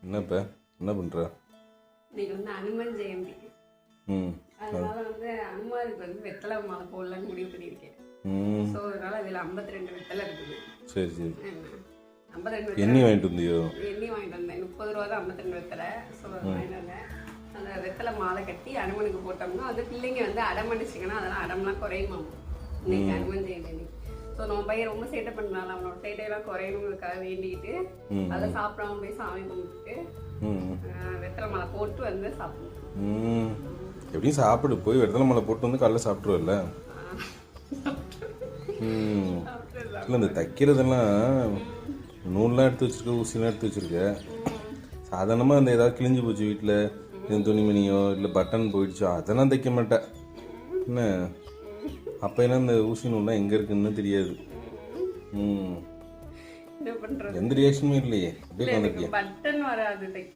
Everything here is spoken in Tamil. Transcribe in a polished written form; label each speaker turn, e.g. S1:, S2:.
S1: என்னப்ப என்ன பண்ணுற?
S2: இன்னைக்கு வந்து அனுமன் ஜெயந்தி. அதனால வந்து அனுமாருக்கு வந்து வெத்தலை மாலை போடலான்னு முடிவு பண்ணியிருக்கேன். ஸோ அதனால அதில் 52 வெத்தலை இருக்குது.
S1: சரி சரி.
S2: 52
S1: எண்ணி வாங்கிட்டு வந்தியோ?
S2: எண்ணி வாங்கிட்டு வந்தேன். 30 ரூபா தான் 52 வெத்தலை. ஸோ வாங்கிட்டு வந்தேன். அந்த வெத்தலை மாலை கட்டி அனுமனுக்கு போட்டோம்னா வந்து பிள்ளைங்க வந்து அடம் பண்ணிச்சிங்கன்னா அதெல்லாம் அடம்லாம் குறையுமா இன்னைக்கு அனுமன் ஜெயந்தி. ஸோ நம்ம பையன் ரொம்ப சேட்டை பண்ணாலும் அவனோட சேட்டையெல்லாம் குறையணுங்கிறதுக்காக வேண்டிக்கிட்டு அதை சாப்பிடாம போய் சாமி கும்பிட்டு வெத்தலை மாலை போட்டு வந்து சாப்பிடணும்.
S1: எப்படியும் சாப்பிடு, போய் வெத்தலை மாலை போட்டு வந்து காலைல சாப்பிட்ருவல்ல. இல்லை இந்த தைக்கிறதெல்லாம் நூல்லாம் எடுத்து வச்சிருக்க, ஊசிலாம் எடுத்து வச்சிருக்க. சாதாரணமாக அந்த ஏதாவது கிழிஞ்சு போச்சு வீட்டில், எதுவும் துணிமணியோ இல்லை பட்டன் போயிடுச்சோ அதெல்லாம் தைக்க மாட்டேன் என்ன. அப்போ என்ன இந்த ஊசி நூல்லாம் எங்கே இருக்குன்னு தெரியாது.
S2: என்ன பண்றது?
S1: எந்த ரியாக்ஷனுமே இல்லையே, அப்படியே வந்துட்டியா?
S2: பட்டன் வராது.